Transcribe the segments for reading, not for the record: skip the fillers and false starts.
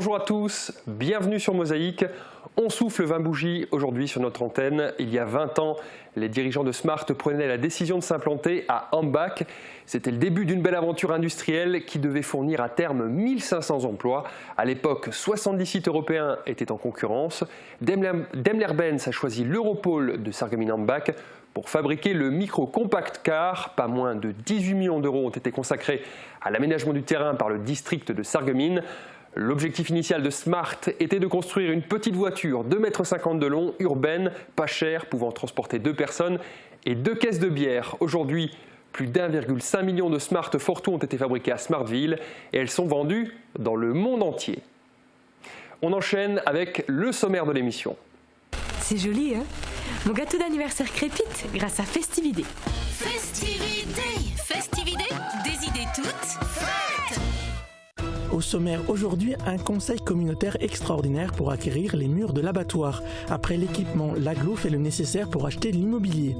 Bonjour à tous, bienvenue sur Mosaïque. On souffle 20 bougies aujourd'hui sur notre antenne. Il y a 20 ans, les dirigeants de Smart prenaient la décision de s'implanter à Hambach. C'était le début d'une belle aventure industrielle qui devait fournir à terme 1500 emplois. À l'époque, 70 sites européens étaient en concurrence. Daimler-Benz a choisi l'Europole de Sarreguemines-Hambach pour fabriquer le micro-compact car. Pas moins de 18 millions d'euros ont été consacrés à l'aménagement du terrain par le district de Sarreguemines. L'objectif initial de Smart était de construire une petite voiture de 2,50 m de long, urbaine, pas chère, pouvant transporter 2 personnes et 2 caisses de bière. Aujourd'hui, plus d'1,5 million de Smart Fortwo ont été fabriquées à Smartville et elles sont vendues dans le monde entier. On enchaîne avec le sommaire de l'émission. C'est joli, hein? Mon gâteau d'anniversaire crépite grâce à Festivité. Festivité, des idées toutes faites. Au sommaire aujourd'hui, un conseil communautaire extraordinaire pour acquérir les murs de l'abattoir. Après l'équipement, l'agglo fait le nécessaire pour acheter de l'immobilier.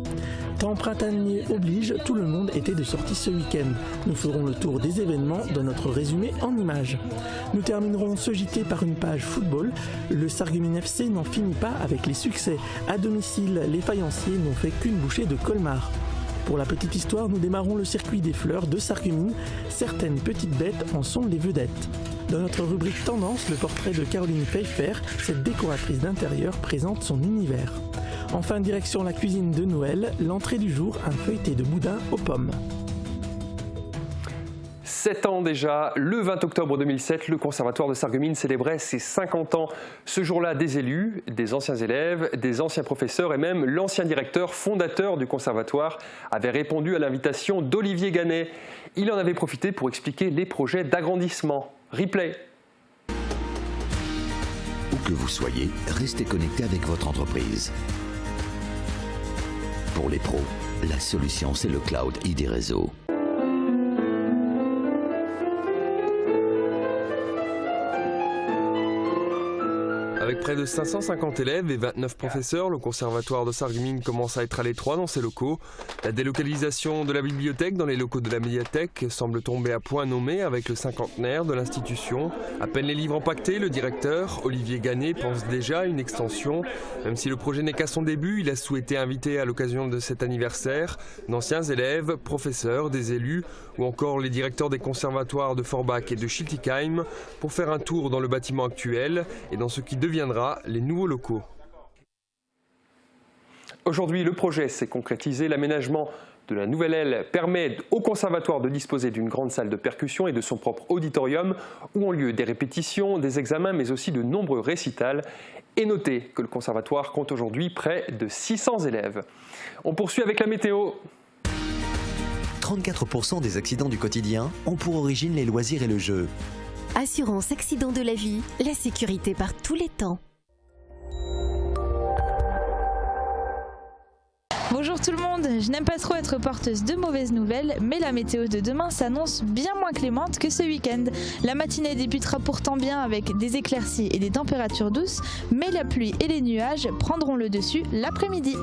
Temps printanier oblige, tout le monde était de sortie ce week-end. Nous ferons le tour des événements dans notre résumé en images. Nous terminerons ce JT par une page football. Le Sarreguemines FC n'en finit pas avec les succès. À domicile, les faïenciers n'ont fait qu'une bouchée de Colmar. Pour la petite histoire, nous démarrons le circuit des fleurs de Sarreguemines. Certaines petites bêtes en sont les vedettes. Dans notre rubrique Tendance, le portrait de Caroline Pfeiffer, cette décoratrice d'intérieur présente son univers. Enfin, direction la cuisine de Noël, l'entrée du jour, un feuilleté de boudin aux pommes. 7 ans déjà, le 20 octobre 2007, le Conservatoire de Sarreguemines célébrait ses 50 ans. Ce jour-là, des élus, des anciens élèves, des anciens professeurs et même l'ancien directeur fondateur du Conservatoire avaient répondu à l'invitation d'Olivier Gannet. Il en avait profité pour expliquer les projets d'agrandissement. Replay. Où que vous soyez, restez connecté avec votre entreprise. Pour les pros, la solution c'est le Cloud ID Réseau. Avec près de 550 élèves et 29 professeurs, le Conservatoire de Sarreguemines commence à être à l'étroit dans ses locaux. La délocalisation de la bibliothèque dans les locaux de la médiathèque semble tomber à point nommé avec le cinquantenaire de l'institution. À peine les livres empaquetés, le directeur, Olivier Gannet, pense déjà à une extension. Même si le projet n'est qu'à son début, il a souhaité inviter à l'occasion de cet anniversaire d'anciens élèves, professeurs, des élus ou encore les directeurs des conservatoires de Forbach et de Schiltigheim pour faire un tour dans le bâtiment actuel et dans ce qui deviendra les nouveaux locaux. Aujourd'hui, le projet s'est concrétisé. L'aménagement de la nouvelle aile permet au conservatoire de disposer d'une grande salle de percussion et de son propre auditorium où ont lieu des répétitions, des examens, mais aussi de nombreux récitals. Et notez que le conservatoire compte aujourd'hui près de 600 élèves. On poursuit avec la météo. 34% des accidents du quotidien ont pour origine les loisirs et le jeu. Assurance accident de la vie, la sécurité par tous les temps. Bonjour tout le monde, je n'aime pas trop être porteuse de mauvaises nouvelles, mais la météo de demain s'annonce bien moins clémente que ce week-end. La matinée débutera pourtant bien avec des éclaircies et des températures douces, mais la pluie et les nuages prendront le dessus l'après-midi.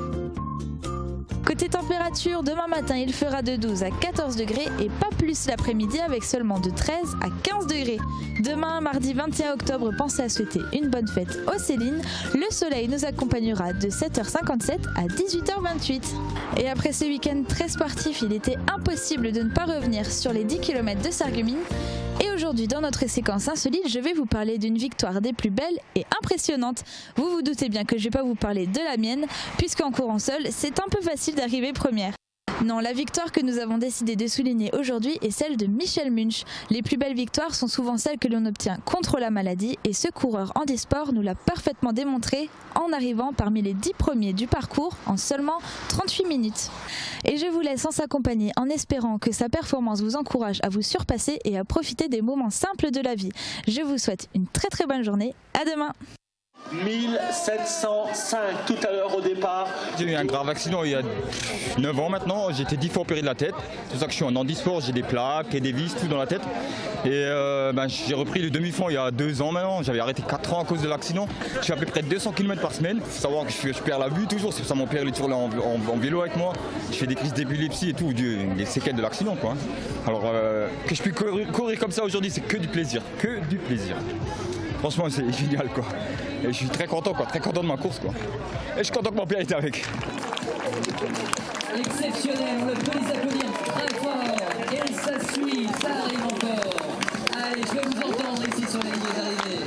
Côté température, demain matin il fera de 12 à 14 degrés et pas plus l'après-midi avec seulement de 13 à 15 degrés. Demain, mardi 21 octobre, pensez à souhaiter une bonne fête aux Célines. Le soleil nous accompagnera de 7h57 à 18h28. Et après ce week-end très sportif, il était impossible de ne pas revenir sur les 10 km de Sarreguemines. Et aujourd'hui, dans notre séquence insolite, je vais vous parler d'une victoire des plus belles et impressionnantes. Vous vous doutez bien que je ne vais pas vous parler de la mienne, puisqu'en courant seul, c'est un peu facile d'arriver première. Non, la victoire que nous avons décidé de souligner aujourd'hui est celle de Michel Munch. Les plus belles victoires sont souvent celles que l'on obtient contre la maladie et ce coureur handisport nous l'a parfaitement démontré en arrivant parmi les 10 premiers du parcours en seulement 38 minutes. Et je vous laisse en s'accompagner en espérant que sa performance vous encourage à vous surpasser et à profiter des moments simples de la vie. Je vous souhaite une très bonne journée, à demain! 1705 tout à l'heure au départ. J'ai eu un grave accident il y a 9 ans maintenant, j'ai été 10 fois opéré de la tête. C'est pour ça que je suis en handisport, j'ai des plaques et des vis, tout dans la tête. Et j'ai repris le demi-fond il y a 2 ans maintenant, j'avais arrêté 4 ans à cause de l'accident. Je fais à peu près 200 km par semaine, il faut savoir que je perds la vue toujours, c'est pour ça que mon père il est toujours là en vélo avec moi. Je fais des crises d'épilepsie et tout, des séquelles de l'accident quoi. Alors que je puisse courir comme ça aujourd'hui, c'est que du plaisir, que du plaisir. Franchement, c'est génial, quoi. Et je suis très content, quoi, très content de ma course, quoi. Et je suis content que mon père était avec. Exceptionnel, on peut les applaudir très fort. Et ça suit, ça arrive encore. Allez, je vais vous entendre ici sur les lignes d'arrivée.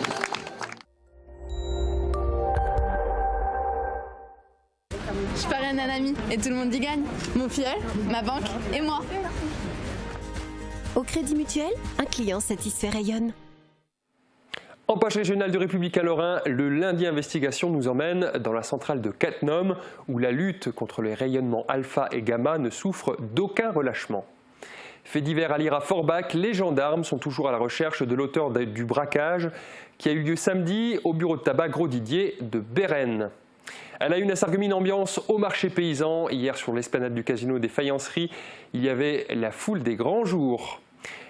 Je parraine un ami et tout le monde y gagne. Mon filleul, ma banque et moi. Au Crédit Mutuel, un client satisfait rayonne. En page régionale du Républicain Lorrain, le lundi investigation nous emmène dans la centrale de Cattenom où la lutte contre les rayonnements alpha et gamma ne souffre d'aucun relâchement. Fait divers à lire à Forbach, les gendarmes sont toujours à la recherche de l'auteur du braquage qui a eu lieu samedi au bureau de tabac Gros Didier de Bérennes. À la une à Sarreguemines, ambiance au marché paysan. Hier, sur l'esplanade du casino des Faïenceries, il y avait la foule des grands jours.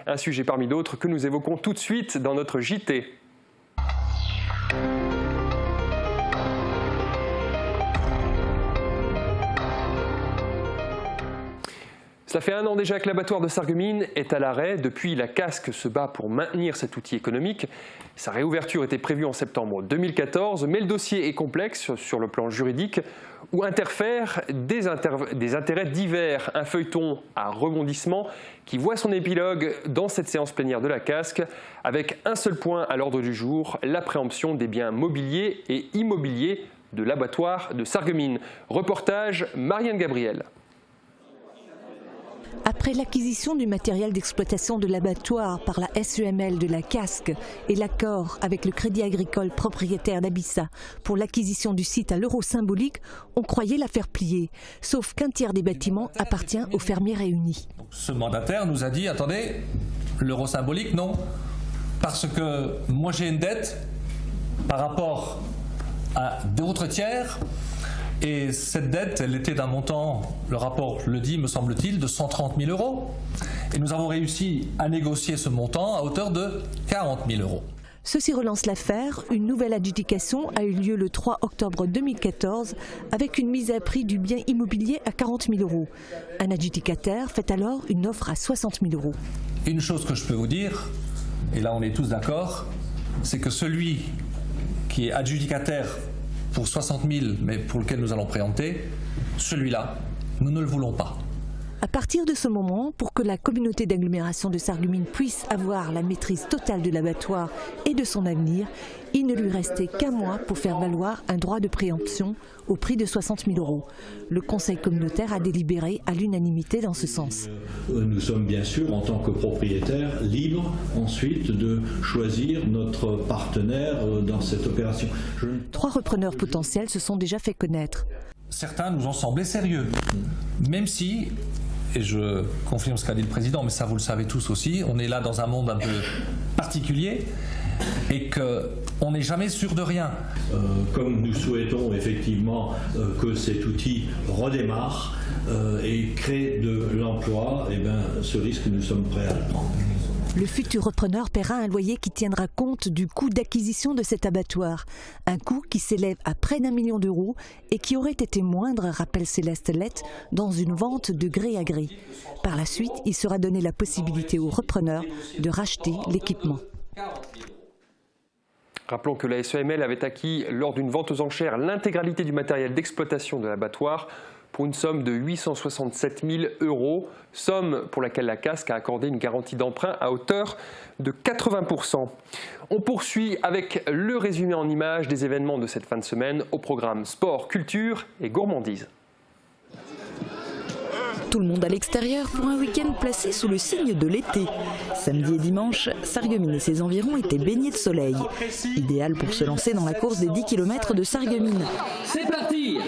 Un sujet parmi d'autres que nous évoquons tout de suite dans notre JT. Cela fait un an déjà que l'abattoir de Sarreguemines est à l'arrêt. Depuis, la Casque se bat pour maintenir cet outil économique. Sa réouverture était prévue en septembre 2014, mais le dossier est complexe sur le plan juridique où interfèrent des intérêts divers. Un feuilleton à rebondissement qui voit son épilogue dans cette séance plénière de la Casque avec un seul point à l'ordre du jour, la préemption des biens mobiliers et immobiliers de l'abattoir de Sarreguemines. Reportage Marianne Gabriel. Après l'acquisition du matériel d'exploitation de l'abattoir par la SEML de la Casque et l'accord avec le Crédit Agricole propriétaire d'Abissa pour l'acquisition du site à l'euro symbolique, on croyait l'affaire pliée. Sauf qu'un tiers des bâtiments appartient aux fermiers réunis. Ce mandataire nous a dit, attendez, l'euro symbolique, non. Parce que moi j'ai une dette par rapport à d'autres tiers. Et cette dette, elle était d'un montant, le rapport le dit, me semble-t-il, de 130 000 €. Et nous avons réussi à négocier ce montant à hauteur de 40 000 €. Ceci relance l'affaire. Une nouvelle adjudication a eu lieu le 3 octobre 2014 avec une mise à prix du bien immobilier à 40 000 €. Un adjudicataire fait alors une offre à 60 000 €. Une chose que je peux vous dire, et là on est tous d'accord, c'est que celui qui est adjudicataire pour 60 000, mais pour lequel nous allons préempter, celui-là, nous ne le voulons pas. À partir de ce moment, pour que la communauté d'agglomération de Sarreguemines puisse avoir la maîtrise totale de l'abattoir et de son avenir, il ne lui restait qu'un mois pour faire valoir un droit de préemption au prix de 60 000 €. Le conseil communautaire a délibéré à l'unanimité dans ce sens. Nous sommes bien sûr, en tant que propriétaires, libres ensuite de choisir notre partenaire dans cette opération. 3 repreneurs potentiels se sont déjà fait connaître. Certains nous ont semblé sérieux, même si, et je confirme ce qu'a dit le président, mais ça vous le savez tous aussi, on est là dans un monde un peu particulier et qu'on n'est jamais sûr de rien. Comme nous souhaitons effectivement que cet outil redémarre et crée de l'emploi, eh bien, ce risque, nous sommes prêts à le prendre. Le futur repreneur paiera un loyer qui tiendra compte du coût d'acquisition de cet abattoir. Un coût qui s'élève à près d'1 million € et qui aurait été moindre, rappelle Céleste Lette, dans une vente de gré à gré. Par la suite, il sera donné la possibilité aux repreneurs de racheter l'équipement. Rappelons que la SEML avait acquis lors d'une vente aux enchères l'intégralité du matériel d'exploitation de l'abattoir pour une somme de 867 000 €, somme pour laquelle la Casque a accordé une garantie d'emprunt à hauteur de 80%. On poursuit avec le résumé en images des événements de cette fin de semaine au programme sport, culture et gourmandise. Tout le monde à l'extérieur pour un week-end placé sous le signe de l'été. Samedi et dimanche, Sarreguemines et ses environs étaient baignés de soleil. Idéal pour se lancer dans la course des 10 km de Sarreguemines. C'est parti!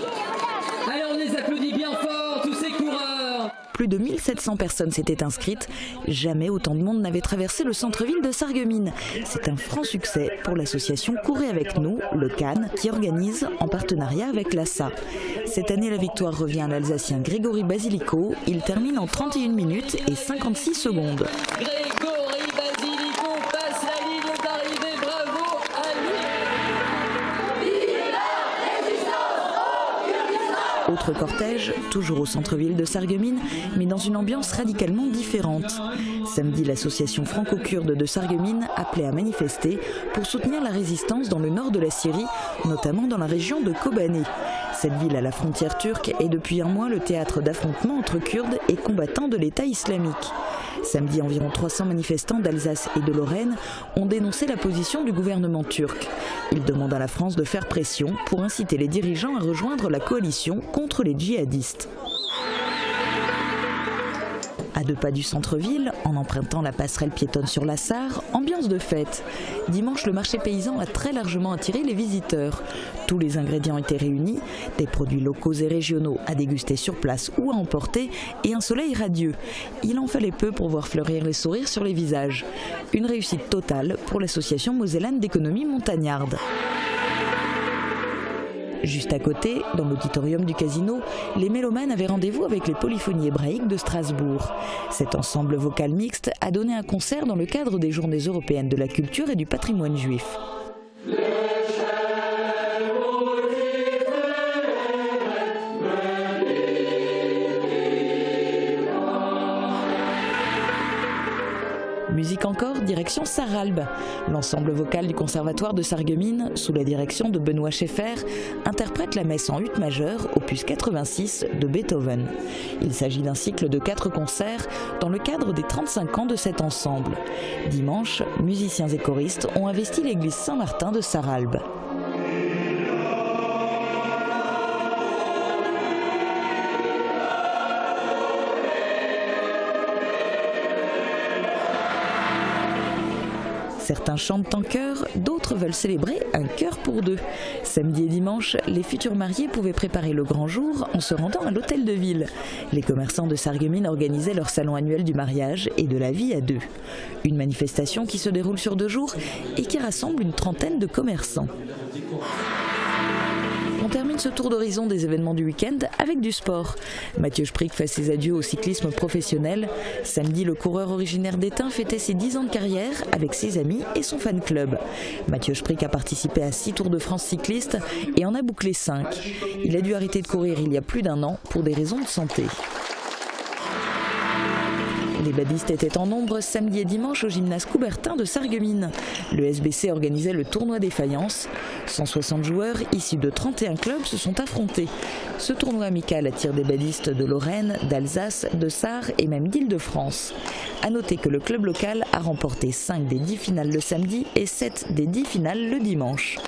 Allez, on les applaudit bien fort, tous ces coureurs! Plus de 1700 personnes s'étaient inscrites. Jamais autant de monde n'avait traversé le centre-ville de Sarreguemines. C'est un franc succès pour l'association Courez avec nous, le CAN, qui organise en partenariat avec l'ASSA. Cette année, la victoire revient à l'Alsacien Grégory Basilico. Il termine en 31 minutes et 56 secondes. Grégory Basilico passe la ligne d'arrivée, bravo à lui! Au autre cortège, toujours au centre-ville de Sarreguemines, mais dans une ambiance radicalement différente. Samedi, l'association franco-kurde de Sarreguemines appelait à manifester pour soutenir la résistance dans le nord de la Syrie, notamment dans la région de Kobané. Cette ville à la frontière turque est depuis un mois le théâtre d'affrontements entre Kurdes et combattants de l'État islamique. Samedi, environ 300 manifestants d'Alsace et de Lorraine ont dénoncé la position du gouvernement turc. Ils demandent à la France de faire pression pour inciter les dirigeants à rejoindre la coalition contre les djihadistes. À 2 pas du centre-ville, en empruntant la passerelle piétonne sur la Sarre, ambiance de fête. Dimanche, le marché paysan a très largement attiré les visiteurs. Tous les ingrédients étaient réunis, des produits locaux et régionaux à déguster sur place ou à emporter et un soleil radieux. Il en fallait peu pour voir fleurir les sourires sur les visages. Une réussite totale pour l'association mosellane d'économie montagnarde. Juste à côté, dans l'auditorium du casino, les mélomanes avaient rendez-vous avec les polyphonies hébraïques de Strasbourg. Cet ensemble vocal mixte a donné un concert dans le cadre des Journées européennes de la culture et du patrimoine juif. Musique encore, direction Sarralbe. L'ensemble vocal du Conservatoire de Sarreguemines, sous la direction de Benoît Schaeffer, interprète la messe en ut majeur, opus 86 de Beethoven. Il s'agit d'un cycle de 4 concerts dans le cadre des 35 ans de cet ensemble. Dimanche, musiciens et choristes ont investi l'église Saint-Martin de Sarralbe. Certains chantent en chœur, d'autres veulent célébrer un chœur pour deux. Samedi et dimanche, les futurs mariés pouvaient préparer le grand jour en se rendant à l'hôtel de ville. Les commerçants de Sarreguemines organisaient leur salon annuel du mariage et de la vie à deux. Une manifestation qui se déroule sur 2 jours et qui rassemble une trentaine de commerçants. On termine ce tour d'horizon des événements du week-end avec du sport. Mathieu Sprick fait ses adieux au cyclisme professionnel. Samedi, le coureur originaire d'Étain fêtait ses 10 ans de carrière avec ses amis et son fan club. Mathieu Sprick a participé à 6 Tours de France cyclistes et en a bouclé 5. Il a dû arrêter de courir il y a plus d'1 an pour des raisons de santé. Les badistes étaient en nombre samedi et dimanche au gymnase Coubertin de Sarreguemines. Le SBC organisait le tournoi des faïences. 160 joueurs issus de 31 clubs se sont affrontés. Ce tournoi amical attire des badistes de Lorraine, d'Alsace, de Sarre et même d'Île-de-France. A noter que le club local a remporté 5 des 10 finales le samedi et 7 des 10 finales le dimanche.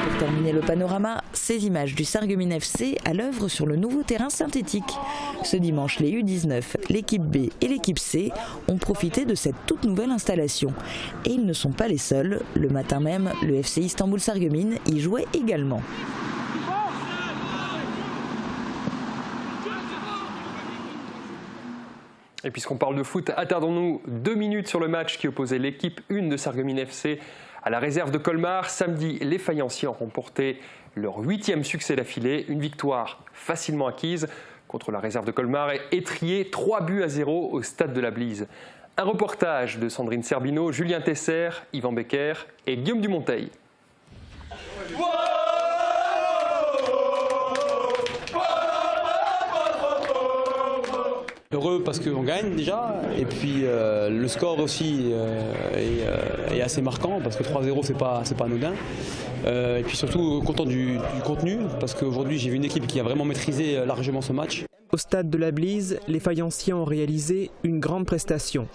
Pour terminer le panorama, ces images du Sarreguemines FC à l'œuvre sur le nouveau terrain synthétique. Ce dimanche, les U19, l'équipe B et l'équipe C ont profité de cette toute nouvelle installation. Et ils ne sont pas les seuls. Le matin même, le FC Istanbul Sarreguemines y jouait également. Et puisqu'on parle de foot, attardons-nous 2 minutes sur le match qui opposait l'équipe 1 de Sarreguemines FC à la réserve de Colmar. Samedi, les faïenciers ont remporté leur 8e succès d'affilée. Une victoire facilement acquise contre la réserve de Colmar et étriée 3-0 au stade de la Blise. Un reportage de Sandrine Serbino, Julien Tesser, Yvan Becker et Guillaume Dumonteil. Heureux parce qu'on gagne déjà, et puis le score aussi est assez marquant parce que 3-0 c'est pas anodin. Et puis surtout content du contenu parce qu'aujourd'hui j'ai vu une équipe qui a vraiment maîtrisé largement ce match. Au stade de la Blise, les faïenciers ont réalisé une grande prestation,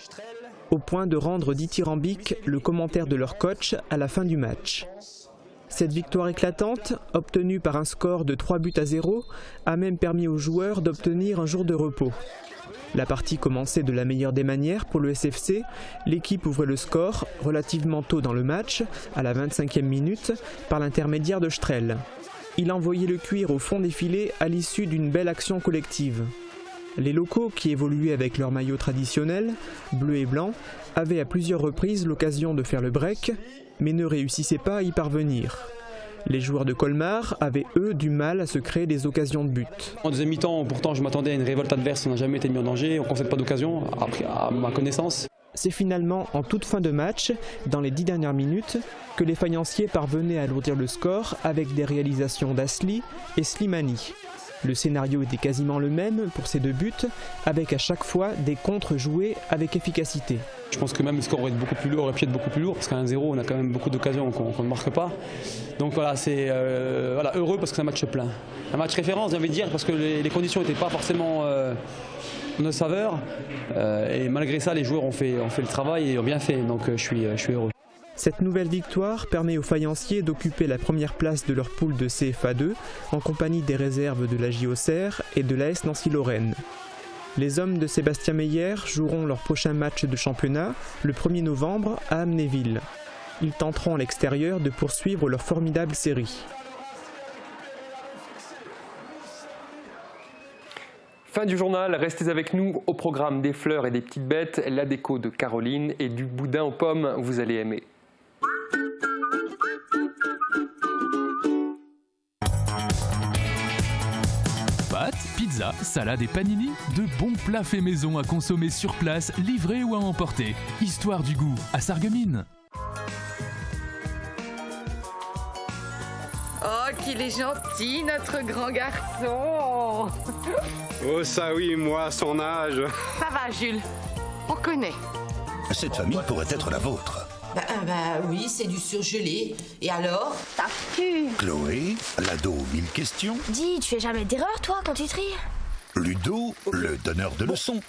au point de rendre dithyrambique le commentaire de leur coach à la fin du match. Cette victoire éclatante, obtenue par un score de 3-0, a même permis aux joueurs d'obtenir un jour de repos. La partie commençait de la meilleure des manières pour le SFC. L'équipe ouvrait le score relativement tôt dans le match, à la 25e minute, par l'intermédiaire de Strel. Il envoyait le cuir au fond des filets à l'issue d'une belle action collective. Les locaux, qui évoluaient avec leur maillot traditionnel, bleu et blanc, avaient à plusieurs reprises l'occasion de faire le break, mais ne réussissaient pas à y parvenir. Les joueurs de Colmar avaient, eux, du mal à se créer des occasions de but. En deuxième mi-temps, pourtant, je m'attendais à une révolte adverse, on n'a jamais été mis en danger, on ne concède pas d'occasion, à ma connaissance. C'est finalement en toute fin de match, dans les 10 dernières minutes, que les faïenciers parvenaient à alourdir le score avec des réalisations d'Asli et Slimani. Le scénario était quasiment le même pour ces deux buts, avec à chaque fois des contres joués avec efficacité. Je pense que même le score aurait pu être beaucoup plus lourd, parce qu'à 1-0, on a quand même beaucoup d'occasions qu'on ne marque pas. Donc voilà, c'est heureux parce que c'est un match plein. Un match référence, j'ai envie de dire, parce que les conditions n'étaient pas forcément en notre saveur. Et malgré ça, les joueurs ont fait le travail et ont bien fait, donc je suis heureux. Cette nouvelle victoire permet aux faïenciers d'occuper la première place de leur poule de CFA 2 en compagnie des réserves de la JOCR et de l'AS Nancy-Lorraine. Les hommes de Sébastien Meyer joueront leur prochain match de championnat le 1er novembre à Amnéville. Ils tenteront à l'extérieur de poursuivre leur formidable série. Fin du journal, restez avec nous au programme des fleurs et des petites bêtes, la déco de Caroline et du boudin aux pommes, vous allez aimer. Pâtes, pizza, salade et panini, de bons plats faits maison à consommer sur place, livrés ou à emporter. Histoire du goût à Sarreguemines. Oh, qu'il est gentil, notre grand garçon. Oh ça oui, moi, à son âge. Ça va, Jules, on connaît. Cette famille pourrait être la vôtre. Bah oui, c'est du surgelé. Et alors? T'as pu. Chloé, l'ado 1000 questions. Dis, tu fais jamais d'erreur, toi, quand tu tries? Ludo, le donneur de leçons.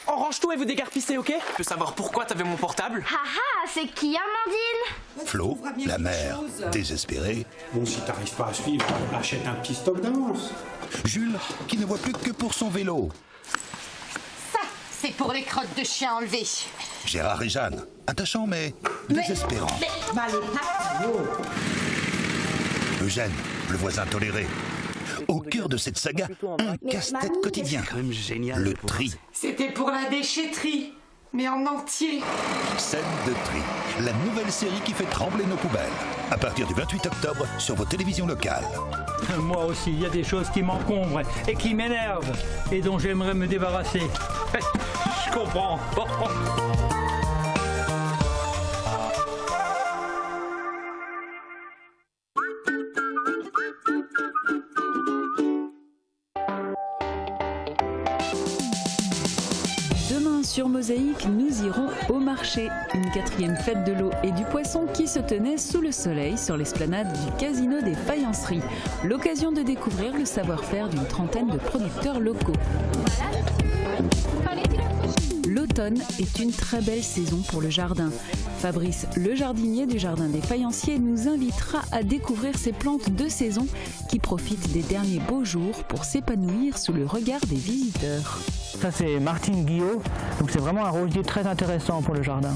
On range tout et vous dégarpissez, ok? Je peux savoir pourquoi t'avais mon portable? Haha, c'est qui, Amandine? Flo, la mère, désespérée. Bon, si t'arrives pas à suivre, achète un petit stock d'avance. Jules, qui ne voit plus que pour son vélo. Ça, c'est pour les crottes de chien enlevées. Gérard et Jeanne, attachants mais désespérants. Eugène, le voisin toléré. Au cœur de cette saga, un casse-tête quotidien. Le tri. C'était pour la déchetterie, mais en entier. Scène de tri, la nouvelle série qui fait trembler nos poubelles. À partir du 28 octobre sur vos télévisions locales. Moi aussi, il y a des choses qui m'encombrent et qui m'énervent et dont j'aimerais me débarrasser. Je comprends. Demain sur Mosaïque, nous irons au marché, une 4e fête de l'eau et du poisson qui se tenait sous le soleil sur l'esplanade du Casino des Faïenceries. L'occasion de découvrir le savoir-faire d'une trentaine de producteurs locaux. L'automne est une très belle saison pour le jardin. Fabrice, le jardinier du Jardin des Faïenciers, nous invitera à découvrir ces plantes de saison qui profitent des derniers beaux jours pour s'épanouir sous le regard des visiteurs. Ça c'est Martine Guillot, donc c'est vraiment un rosier très intéressant pour le jardin.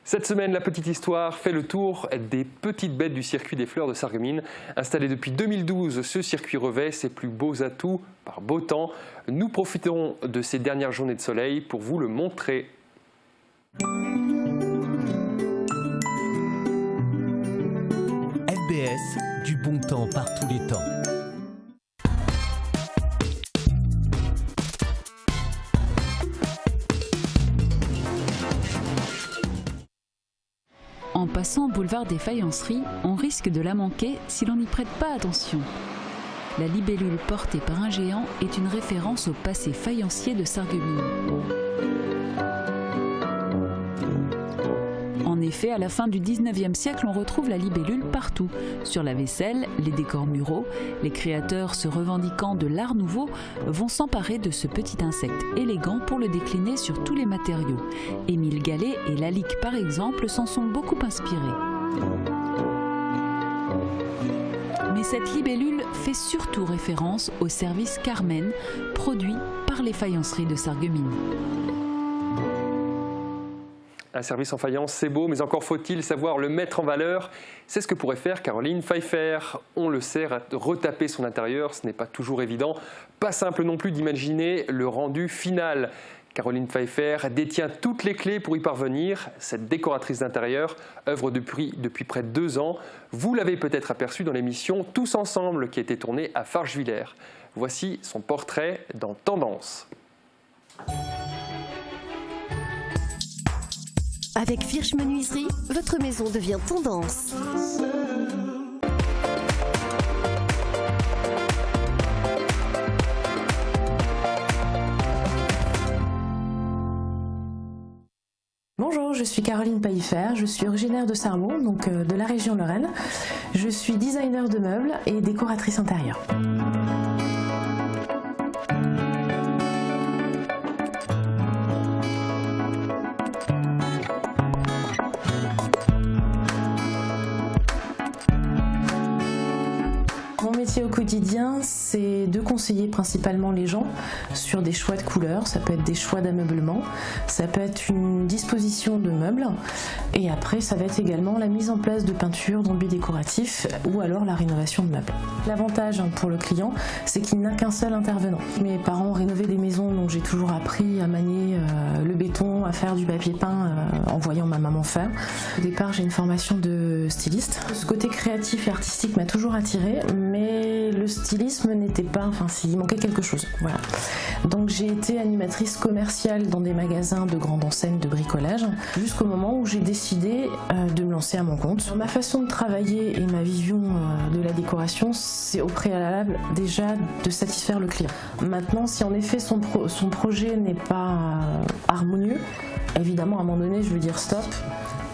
Cette semaine, la petite histoire fait le tour des petites bêtes du circuit des fleurs de Sarreguemines. Installé depuis 2012, ce circuit revêt ses plus beaux atouts par beau temps. Nous profiterons de ces dernières journées de soleil pour vous le montrer. FBS, du bon temps par tous les temps. En passant au boulevard des Faïenceries, on risque de la manquer si l'on n'y prête pas attention. La libellule portée par un géant est une référence au passé faïencier de Sarreguemines. En effet, à la fin du 19e siècle, on retrouve la libellule partout. Sur la vaisselle, les décors muraux, les créateurs se revendiquant de l'art nouveau vont s'emparer de ce petit insecte élégant pour le décliner sur tous les matériaux. Émile Gallet et Lalique, par exemple, s'en sont beaucoup inspirés. Mais cette libellule fait surtout référence au service Carmen, produit par les faïenceries de Sarreguemines. Un service en faïence, c'est beau, mais encore faut-il savoir le mettre en valeur. C'est ce que pourrait faire Caroline Pfeiffer. On le sait, retaper son intérieur, ce n'est pas toujours évident. Pas simple non plus d'imaginer le rendu final. Caroline Pfeiffer détient toutes les clés pour y parvenir. Cette décoratrice d'intérieur œuvre depuis près de 2 ans. Vous l'avez peut-être aperçu dans l'émission Tous ensemble qui a été tournée à Fargevillers. Voici son portrait dans Tendance. Avec Firch Menuiserie, votre maison devient tendance. Bonjour, je suis Caroline Paillifer, je suis originaire de Sarrebon, donc de la région Lorraine. Je suis designer de meubles et décoratrice intérieure. Au quotidien, c'est de conseiller principalement les gens sur des choix de couleurs, ça peut être des choix d'ameublement, ça peut être une disposition de meubles et après ça va être également la mise en place de peintures, d'enduits décoratifs ou alors la rénovation de meubles. L'avantage pour le client, c'est qu'il n'a qu'un seul intervenant. Mes parents ont rénové des maisons, donc j'ai toujours appris à manier le béton, à faire du papier peint en voyant ma maman faire. Au départ, j'ai une formation de styliste. Ce côté créatif et artistique m'a toujours attirée, mais le stylisme n'était pas, il manquait quelque chose, voilà. Donc j'ai été animatrice commerciale dans des magasins de grande enseigne de bricolage, jusqu'au moment où j'ai décidé de me lancer à mon compte. Ma façon de travailler et ma vision de la décoration, c'est au préalable déjà de satisfaire le client. Maintenant, si en effet son projet n'est pas harmonieux, évidemment à un moment donné je veux dire stop.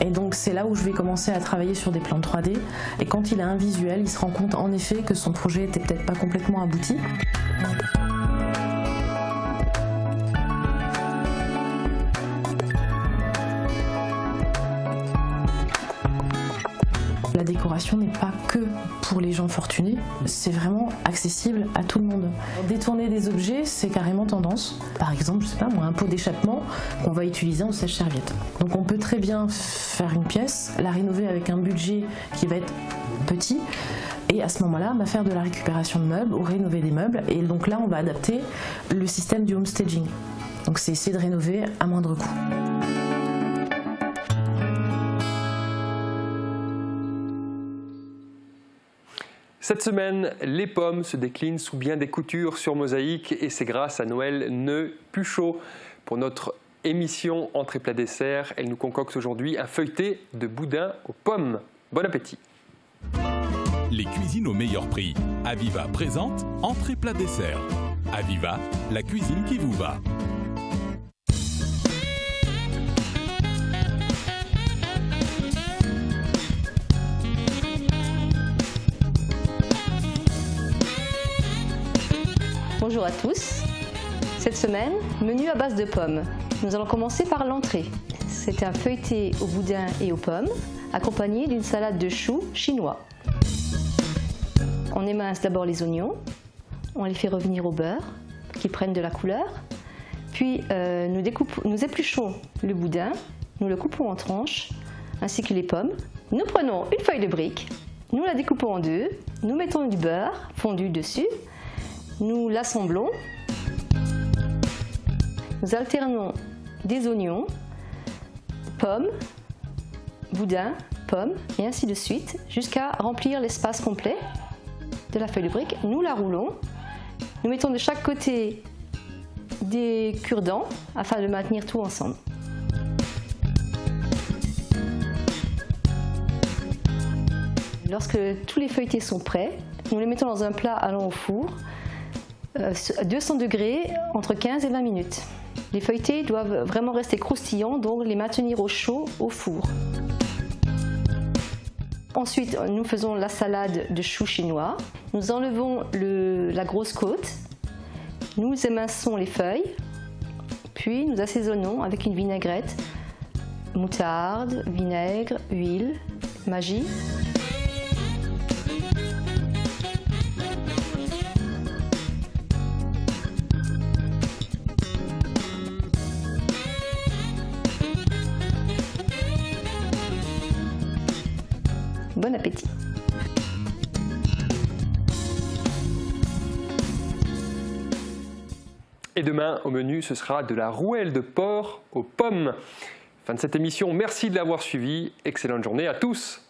Et donc c'est là où je vais commencer à travailler sur des plans 3D. Et quand il a un visuel, il se rend compte en effet que son projet était peut-être pas complètement abouti. La décoration n'est pas que pour les gens fortunés, c'est vraiment accessible à tout le monde. Détourner des objets, c'est carrément tendance. Par exemple, je sais pas moi, un pot d'échappement qu'on va utiliser en sèche-serviette. Donc on peut très bien faire une pièce, la rénover avec un budget qui va être petit, et à ce moment-là, faire de la récupération de meubles ou rénover des meubles. Et donc là, on va adapter le système du homestaging. Donc c'est essayer de rénover à moindre coût. Cette semaine, les pommes se déclinent sous bien des coutures sur Mosaïque et c'est grâce à Noël Neu-Puchot. Pour notre émission Entrée plat dessert, elle nous concocte aujourd'hui un feuilleté de boudin aux pommes. Bon appétit! Les cuisines au meilleur prix. Aviva présente Entrée plat dessert. Aviva, la cuisine qui vous va. Bonjour à tous. Cette semaine, menu à base de pommes. Nous allons commencer par l'entrée. C'est un feuilleté au boudin et aux pommes, accompagné d'une salade de choux chinois. On émince d'abord les oignons, on les fait revenir au beurre, qui prennent de la couleur. Puis nous épluchons le boudin, nous le coupons en tranches, ainsi que les pommes. Nous prenons une feuille de brique, nous la découpons en deux, nous mettons du beurre fondu dessus. Nous l'assemblons, nous alternons des oignons, pommes, boudin, pommes et ainsi de suite jusqu'à remplir l'espace complet de la feuille de brique. Nous la roulons, nous mettons de chaque côté des cure-dents afin de maintenir tout ensemble. Lorsque tous les feuilletés sont prêts, nous les mettons dans un plat allant au four. À 200 degrés, entre 15 et 20 minutes. Les feuilletés doivent vraiment rester croustillants, donc les maintenir au chaud au four. Ensuite, nous faisons la salade de choux chinois. Nous enlevons la grosse côte, nous éminçons les feuilles, puis nous assaisonnons avec une vinaigrette, moutarde, vinaigre, huile, magie. Bon appétit! Et demain, au menu, ce sera de la rouelle de porc aux pommes. Fin de cette émission, merci de l'avoir suivi. Excellente journée à tous!